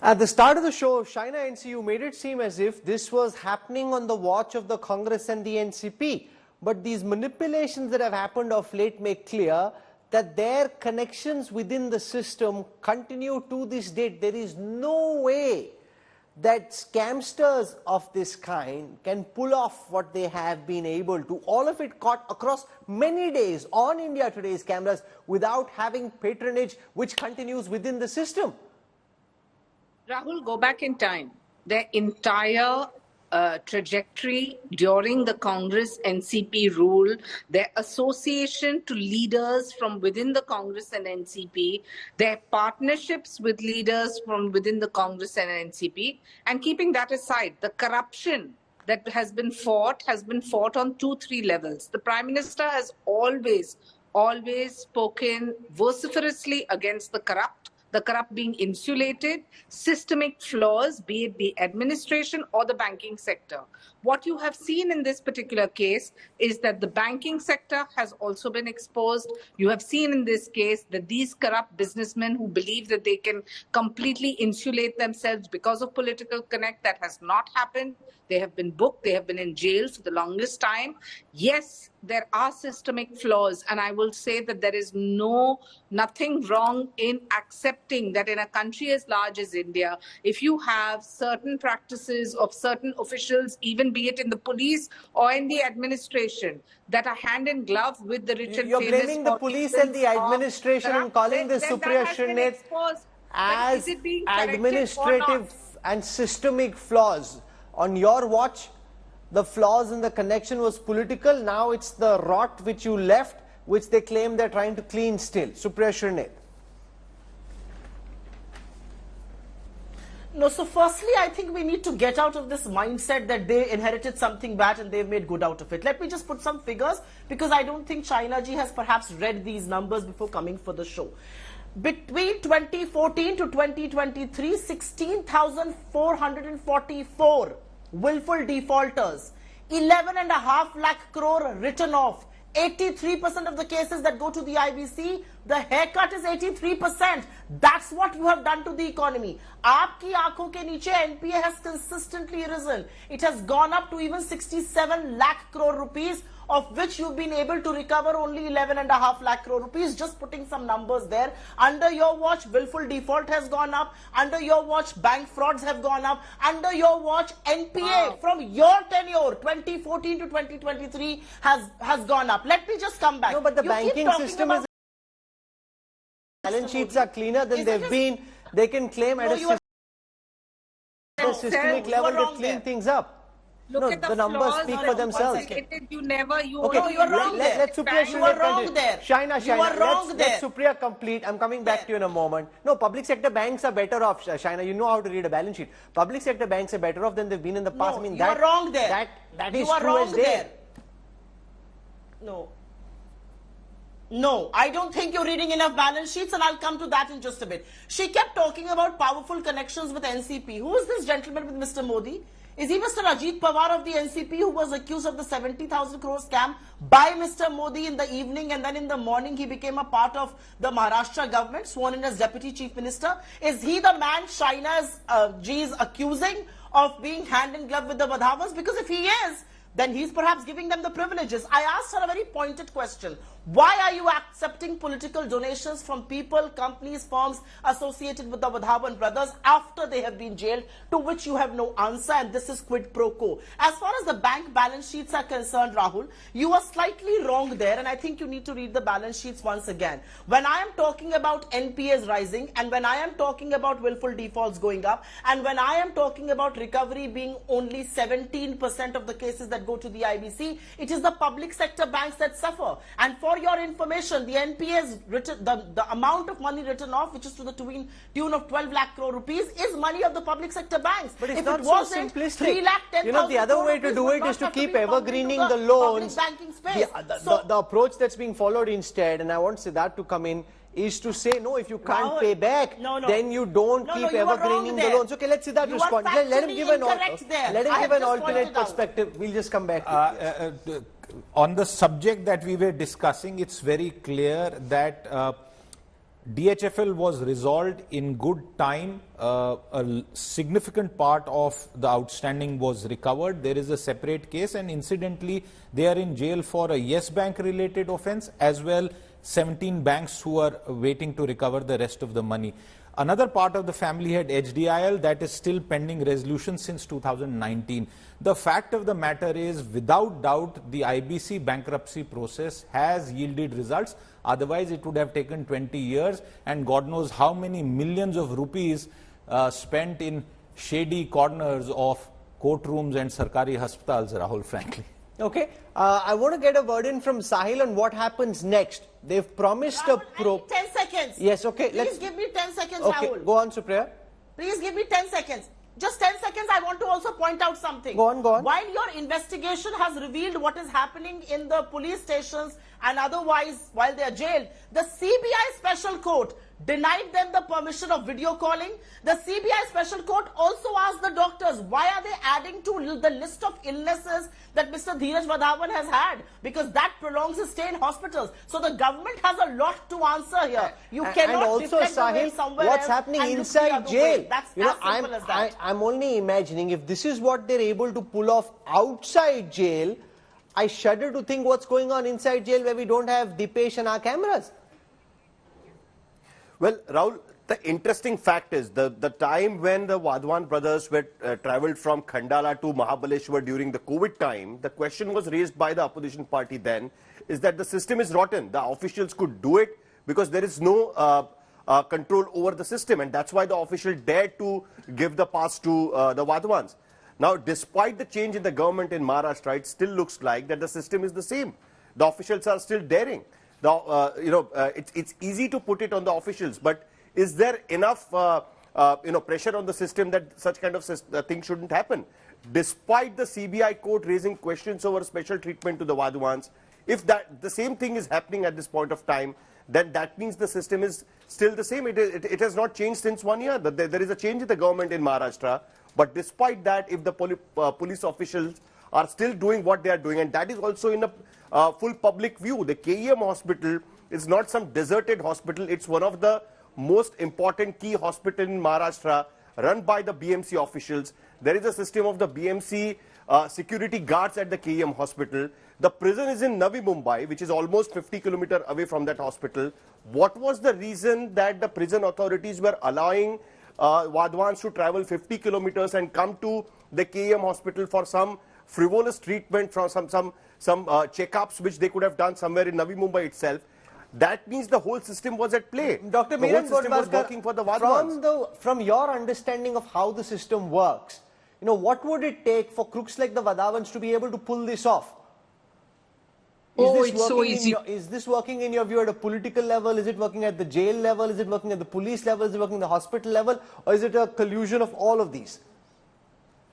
At the start of the show, Shaina NCU made it seem as if this was happening on the watch of the Congress and the NCP. But these manipulations that have happened of late make clear that their connections within the system continue to this date. There is no way that scamsters of this kind can pull off what they have been able to. All of it caught across many days on India Today's cameras without having patronage which continues within the system. Rahul, go back in time. Their entire trajectory during the Congress NCP rule, their association to leaders from within the Congress and NCP, their partnerships with leaders from within the Congress and NCP, and keeping that aside, the corruption that has been fought on 2-3 levels. The Prime Minister has always spoken vociferously against the corrupt being insulated, systemic flaws, be it the administration or the banking sector. What you have seen in this particular case is that the banking sector has also been exposed. You have seen in this case that these corrupt businessmen who believe that they can completely insulate themselves because of political connect, that has not happened. They have been booked. They have been in jail for the longest time. Yes, there are systemic flaws, and I will say that there is nothing wrong in accepting that in a country as large as India, if you have certain practices of certain officials, even be it in the police or in the administration, that are hand in glove with the rich and famous. You're blaming the police and the administration and calling this Supriya Shrinit as administrative and systemic flaws. On your watch, the flaws in the connection was political. Now it's the rot which you left, which they claim they're trying to clean still. Supriya Shrinit. No, so firstly, I think we need to get out of this mindset that they inherited something bad and they've made good out of it. Let me just put some figures, because I don't think Shaina ji has perhaps read these numbers before coming for the show. Between 2014 to 2023, 16,444 willful defaulters, 11.5 lakh crore written off, 83% of the cases that go to the IBC, the haircut is 83%. That's what you have done to the economy. Aapki aankhon ke niche NPA has consistently risen. It has gone up to even 67 lakh crore rupees, of which you've been able to recover only 11.5 lakh crore rupees. Just putting some numbers there. Under your watch, willful default has gone up. Under your watch, bank frauds have gone up. Under your watch, NPA from your tenure, 2014 to 2023, has gone up. Let me just come back. No, but the banking system is... balance sheets are cleaner than they've been. They can claim at a systemic level to clean things up. Look at the numbers speak for themselves. You are wrong there. Let Supriya Shaina, let Supriya complete. I'm coming back to you in a moment. No, public sector banks are better off, Shaina. You know how to read a balance sheet. Public sector banks are better off than they've been in the past. No, I mean, you are wrong there. That is true as there. No, I don't think you're reading enough balance sheets, and I'll come to that in just a bit. She kept talking about powerful connections with NCP. Who is this gentleman with Mr. Modi? Is he Mr. Ajit Pawar of the NCP, who was accused of the 70,000 crore scam by Mr. Modi in the evening, and then in the morning he became a part of the Maharashtra government, sworn in as Deputy Chief Minister? Is he the man Shaina's G is accusing of being hand in glove with the Wadhawans? Because if he is, then he's perhaps giving them the privileges. I asked her a very pointed question. Why are you accepting political donations from people, companies, firms associated with the Wadhawan brothers after they have been jailed? To which you have no answer, and this is quid pro quo. As far as the bank balance sheets are concerned, Rahul, you are slightly wrong there, and I think you need to read the balance sheets once again. When I am talking about NPAs rising, and when I am talking about willful defaults going up, and when I am talking about recovery being only 17% of the cases that go to the IBC, it is the public sector banks that suffer. And for your information, the NPAs written, the amount of money written off, which is to the tune of 12 lakh crore rupees, is money of the public sector banks. But it's not so simplistic. You know, the other way to do it is to keep evergreening the loans. The approach that's being followed instead, and I want Siddharth to come in, is to say, no, if you can't pay back, then you don't keep evergreening the loans. Okay, let Siddharth respond. Let him give an alternate perspective. We'll just come back to you. On the subject that we were discussing, it's very clear that DHFL was resolved in good time. A significant part of the outstanding was recovered. There is a separate case, and incidentally, they are in jail for a Yes Bank related offence, as well 17 banks who are waiting to recover the rest of the money. Another part of the family had HDIL that is still pending resolution since 2019. The fact of the matter is, without doubt, the IBC bankruptcy process has yielded results. Otherwise, it would have taken 20 years and God knows how many millions of rupees spent in shady corners of courtrooms and Sarkari hospitals, Rahul, frankly. Okay, I want to get a word in from Sahil on what happens next. They've promised Rahul, a probe. 10 seconds. Yes, okay. Please give me 10 seconds, Okay, Rahul. go on, Supriya. Please give me 10 seconds. Just 10 seconds, I want to also point out something. Go on, go on. While your investigation has revealed what is happening in the police stations and otherwise while they are jailed, the CBI Special Court denied them the permission of video calling. The CBI Special Court also asked the doctors, why are they adding to the list of illnesses that Mr. Dheeraj Wadhawan has had? Because that prolongs his stay in hospitals. So the government has a lot to answer here. You cannot and also, deflect the blame Sahil, somewhere what's else happening and look the inside other jail? way. That's as simple as that. I'm only imagining if this is what they're able to pull off outside jail, I shudder to think what's going on inside jail where we don't have Dipesh and our cameras. Well, Rahul, the interesting fact is the time when the Wadhawan brothers were travelled from Khandala to Mahabaleshwar during the COVID time, the question was raised by the opposition party then, is that the system is rotten. The officials could do it because there is no control over the system, and that's why the official dared to give the pass to the Wadhawans. Now, despite the change in the government in Maharashtra, it still looks like that the system is the same. The officials are still daring. It's easy to put it on the officials, but is there enough pressure on the system that such kind of thing shouldn't happen? Despite the CBI court raising questions over special treatment to the Wadhawans, if the same thing is happening at this point of time, then that means the system is still the same. It has not changed since 1 year. There is a change in the government in Maharashtra, but despite that, if the police officials are still doing what they are doing, and that is also in a full public view. The KEM hospital is not some deserted hospital. It's one of the most important key hospitals in Maharashtra, run by the BMC officials. There is a system of the BMC security guards at the KEM hospital. The prison is in Navi Mumbai, which is almost 50 kilometers away from that hospital. What was the reason that the prison authorities were allowing Wadhawans to travel 50 kilometers and come to the KEM hospital for some frivolous treatment, from some checkups which they could have done somewhere in Navi Mumbai itself? That means the whole system was at play. Dr. The whole system was working for the Wadhawans. From your understanding of how the system works, what would it take for crooks like the Wadhawans to be able to pull this off? It's so easy. Is this working in your view at a political level? Is it working at the jail level? Is it working at the police level? Is it working at the hospital level? Or is it a collusion of all of these?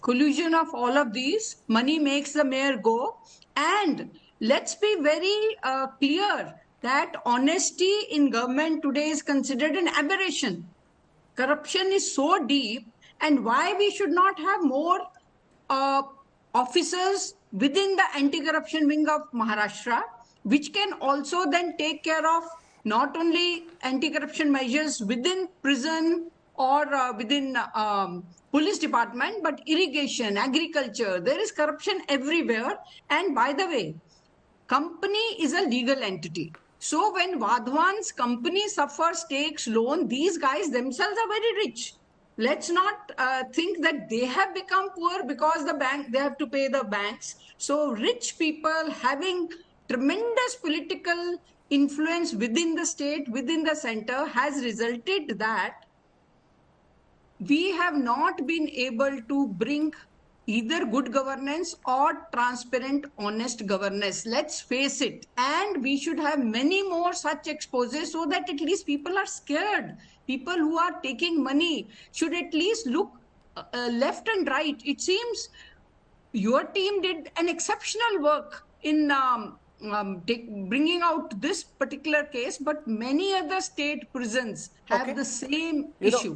Collusion of all of these. Money makes the mayor go. And let's be very clear that honesty in government today is considered an aberration. Corruption is so deep, and why we should not have more officers within the anti-corruption wing of Maharashtra, which can also then take care of not only anti-corruption measures within prison or within police department, but irrigation, agriculture. There is corruption everywhere. And by the way, company is a legal entity. So when Wadhawan's company suffers, takes loan, these guys themselves are very rich. Let's not think that they have become poor because they have to pay the banks. So rich people having tremendous political influence within the state, within the center, has resulted that we have not been able to bring either good governance or transparent, honest governance. Let's face it. And we should have many more such exposes so that at least people are scared. People who are taking money should at least look left and right. It seems your team did an exceptional work in bringing out this particular case, but many other state prisons have the same issue.